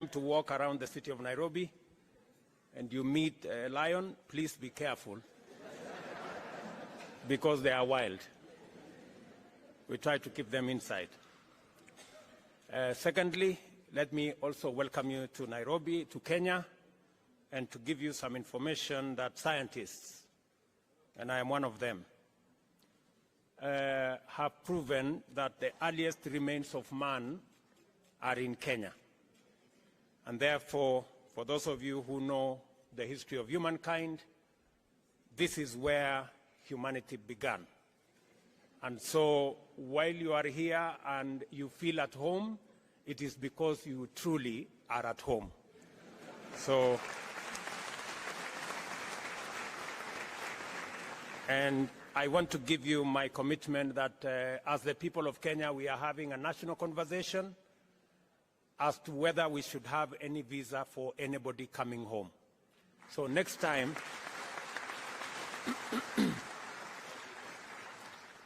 to walk around the city of Nairobi and you meet a lion, please be careful because they are wild. We try to keep them inside. Secondly, let me also welcome you to Nairobi, to Kenya, and to give you some information that scientists, and I am one of them, have proven that the earliest remains of man are in Kenya. And therefore, for those of you who know the history of humankind, this is where humanity began. And so while you are here and you feel at home, it is because you truly are at home. So, and I want to give you my commitment that as the people of Kenya, we are having a national conversation as to whether we should have any visa for anybody coming home. So next time,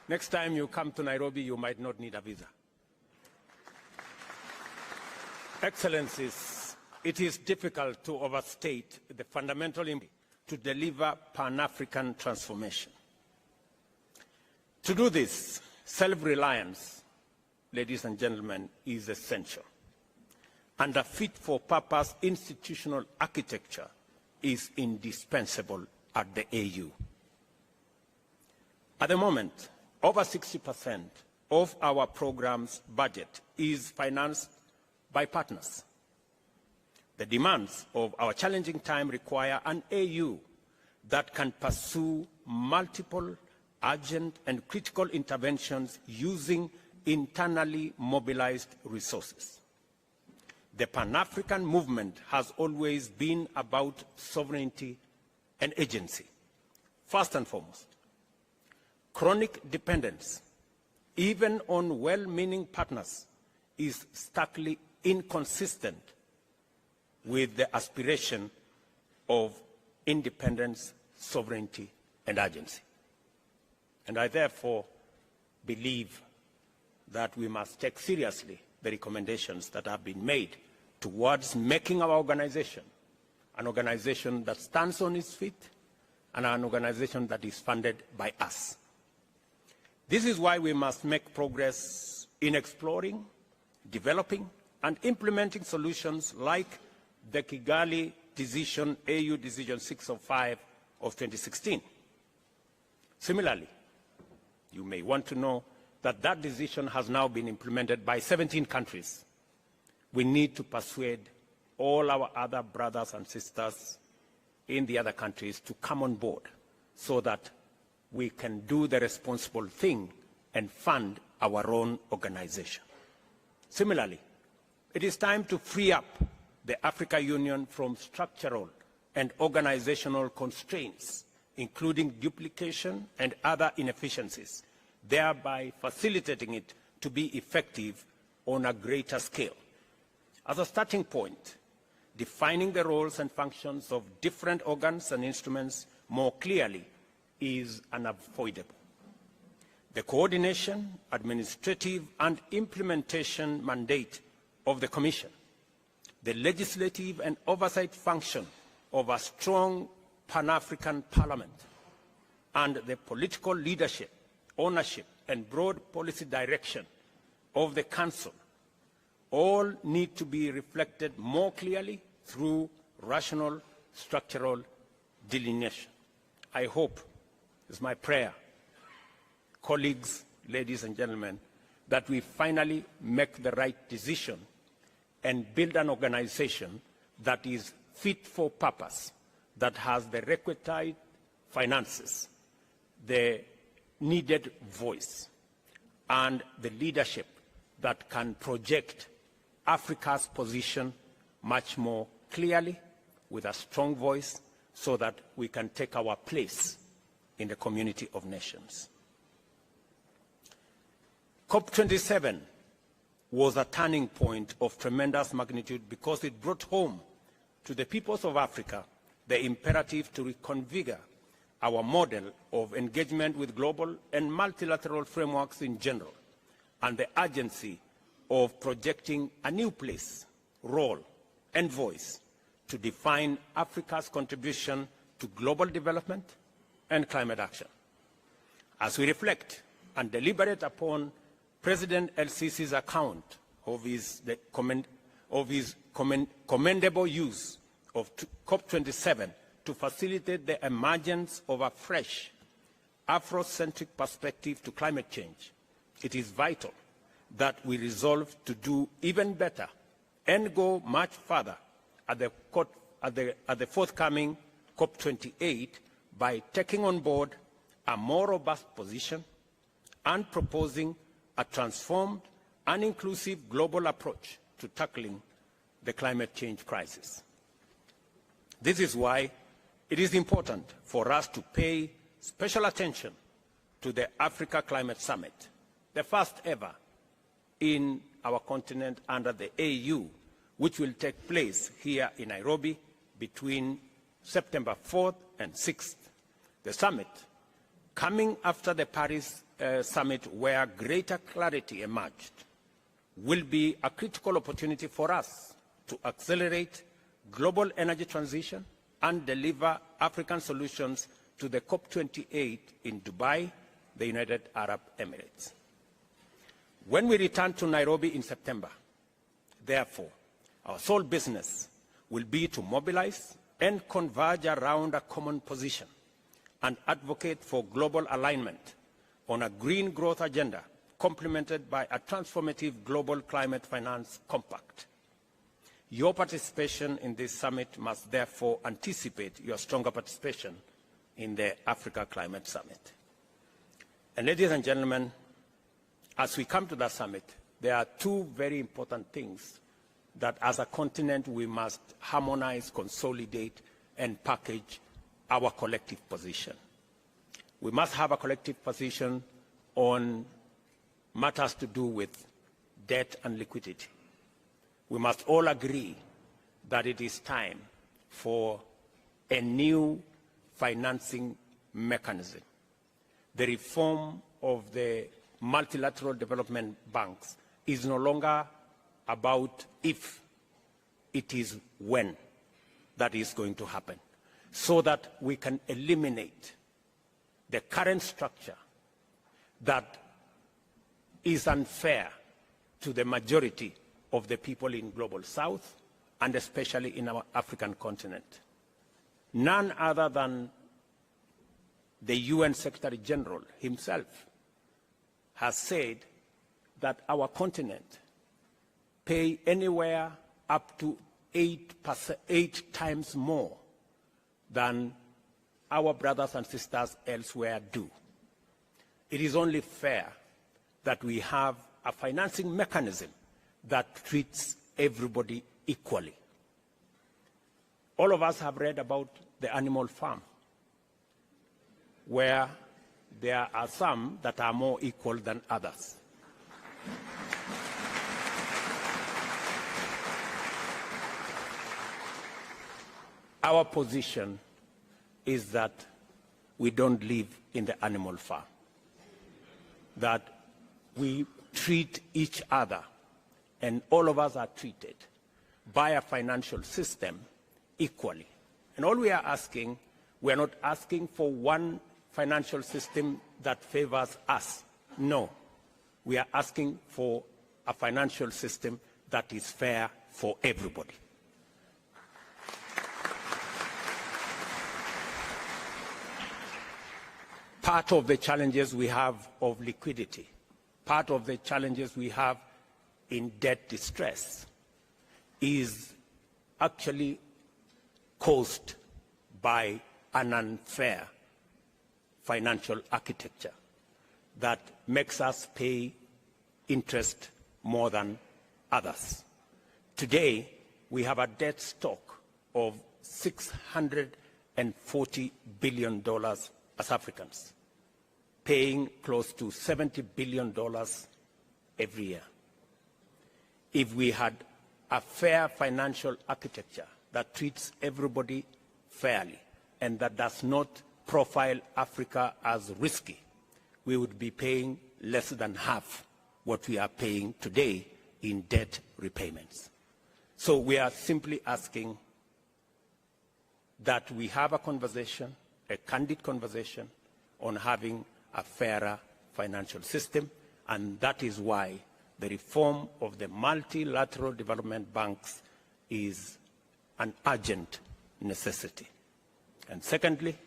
next time you come to Nairobi, you might not need a visa. Excellencies, it is difficult to overstate the fundamental impact to deliver Pan-African transformation. To do this, self-reliance, ladies and gentlemen, is essential. And a fit-for-purpose institutional architecture is indispensable at the AU. At the moment, over 60% of our program's budget is financed by partners. The demands of our challenging time require an AU that can pursue multiple urgent and critical interventions using internally mobilized resources. The Pan-African movement has always been about sovereignty and agency. First and foremost, chronic dependence, even on well-meaning partners, is starkly inconsistent with the aspiration of independence, sovereignty, and agency. And I therefore believe that we must take seriously the recommendations that have been made towards making our organization an organization that stands on its feet and an organization that is funded by us. This is why we must make progress in exploring, developing, and implementing solutions like the Kigali Decision, AU Decision 605 of 2016. Similarly, you may want to know that that decision has now been implemented by 17 countries. We need to persuade all our other brothers and sisters in the other countries to come on board so that we can do the responsible thing and fund our own organization. Similarly, it is time to free up the African Union from structural and organizational constraints, including duplication and other inefficiencies, thereby facilitating it to be effective on a greater scale. As a starting point, defining the roles and functions of different organs and instruments more clearly is unavoidable. The coordination, administrative, and implementation mandate of the Commission, the legislative and oversight function of a strong Pan-African Parliament, and the political leadership, ownership, and broad policy direction of the Council all need to be reflected more clearly through rational structural delineation. I hope, it's my prayer, colleagues, ladies and gentlemen, that we finally make the right decision and build an organization that is fit for purpose, that has the requisite finances, the needed voice, and the leadership that can project Africa's position much more clearly with a strong voice so that we can take our place in the community of nations. COP27 was a turning point of tremendous magnitude because it brought home to the peoples of Africa the imperative to reconfigure our model of engagement with global and multilateral frameworks in general, and the urgency of projecting a new place, role, and voice to define Africa's contribution to global development and climate action. As we reflect and deliberate upon President El-Sisi's account of his commendable use of COP27 to facilitate the emergence of a fresh Afrocentric perspective to climate change, it is vital that we resolve to do even better and go much further at the forthcoming COP28 by taking on board a more robust position and proposing a transformed and inclusive global approach to tackling the climate change crisis. This is why it is important for us to pay special attention to the Africa Climate Summit, the first ever in our continent under the AU, which will take place here in Nairobi between September 4th and 6th. The summit, coming after the Paris summit where greater clarity emerged, will be a critical opportunity for us to accelerate global energy transition and deliver African solutions to the COP28 in Dubai, the United Arab Emirates. When we return to Nairobi in September, therefore, our sole business will be to mobilize and converge around a common position and advocate for global alignment on a green growth agenda complemented by a transformative global climate finance compact. Your participation in this summit must therefore anticipate your stronger participation in the Africa Climate Summit. And ladies and gentlemen, as we come to that summit, there are two very important things that as a continent we must harmonize, consolidate, and package our collective position. We must have a collective position on matters to do with debt and liquidity. We must all agree that it is time for a new financing mechanism. The reform of the multilateral development banks is no longer about if, it is when that is going to happen, so that we can eliminate the current structure that is unfair to the majority of the people in Global South and especially in our African continent. None other than the UN Secretary General himself has said that our continent pay anywhere up to 8 times more than our brothers and sisters elsewhere do. It is only fair that we have a financing mechanism that treats everybody equally. All of us have read about the animal farm, where there are some that are more equal than others. Our position is that we don't live in the animal farm, that we treat each other, and all of us are treated by a financial system equally. And all we are asking, we are not asking for one financial system that favors us. No. We are asking for a financial system that is fair for everybody. Part of the challenges we have of liquidity, part of the challenges we have in debt distress is actually caused by an unfair financial architecture that makes us pay interest more than others. Today, we have a debt stock of $640 billion as Africans, paying close to $70 billion every year. If we had a fair financial architecture that treats everybody fairly and that does not profile Africa as risky, we would be paying less than half what we are paying today in debt repayments. So we are simply asking that we have a conversation, a candid conversation, on having a fairer financial system, and that is why the reform of the multilateral development banks is an urgent necessity. And secondly,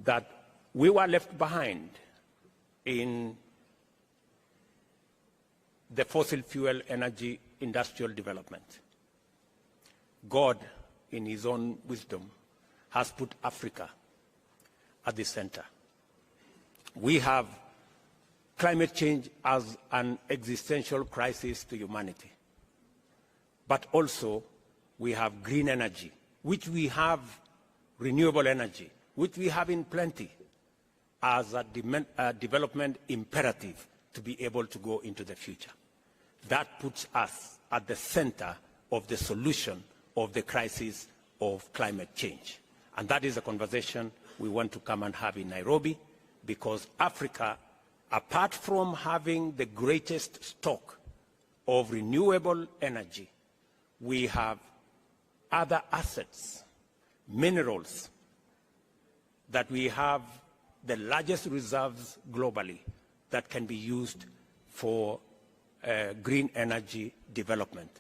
that we were left behind in the fossil fuel energy industrial development. God, in his own wisdom, has put Africa at the center. We have climate change as an existential crisis to humanity. But also, we have green energy, which we have renewable energy, which we have in plenty, as a development imperative to be able to go into the future. That puts us at the center of the solution of the crisis of climate change. And that is a conversation we want to come and have in Nairobi, because Africa, apart from having the greatest stock of renewable energy, we have other assets, minerals, that we have the largest reserves globally that can be used for green energy development.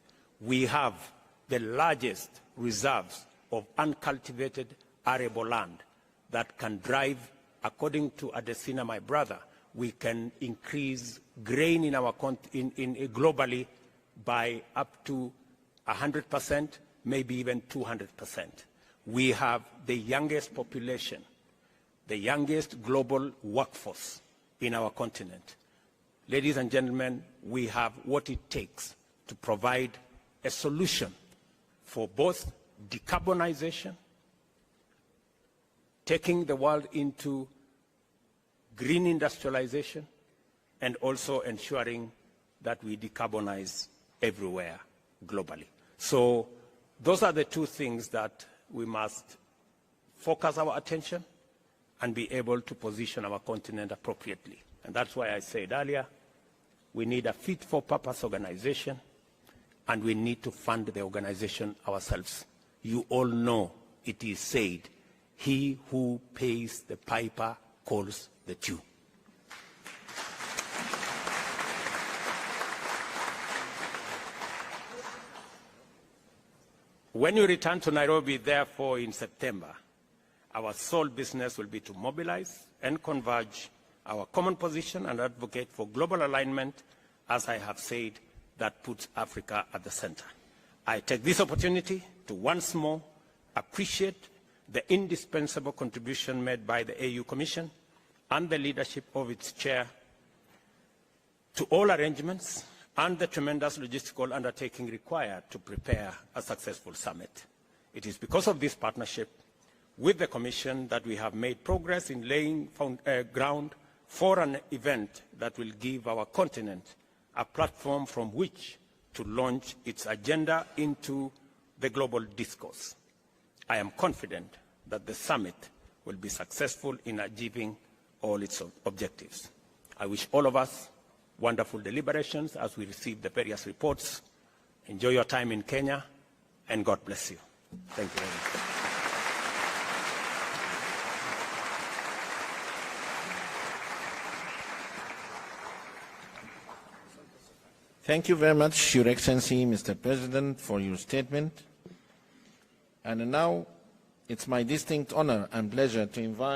We have the largest reserves of uncultivated arable land that can drive, according to Adesina, my brother, we can increase grain in our globally by up to 100%, maybe even 200%. We have the youngest population, the youngest global workforce in our continent. Ladies and gentlemen, we have what it takes to provide a solution for both decarbonization, taking the world into green industrialization, and also ensuring that we decarbonize everywhere globally. So those are the two things that we must focus our attention and be able to position our continent appropriately. And that's why I said earlier, we need a fit-for-purpose organization, and we need to fund the organization ourselves. You all know it is said, he who pays the piper calls the tune. When you return to Nairobi, therefore, in September, our sole business will be to mobilize and converge our common position and advocate for global alignment, as I have said, that puts Africa at the center. I take this opportunity to once more appreciate the indispensable contribution made by the AU Commission and the leadership of its chair to all arrangements and the tremendous logistical undertaking required to prepare a successful summit. It is because of this partnership with the Commission that we have made progress in laying ground for an event that will give our continent a platform from which to launch its agenda into the global discourse. I am confident that the summit will be successful in achieving all its objectives. I wish all of us wonderful deliberations as we receive the various reports. Enjoy your time in Kenya, and God bless you. Thank you very much. Thank you very much, Your Excellency, Mr. President, for your statement. And now it's my distinct honor and pleasure to invite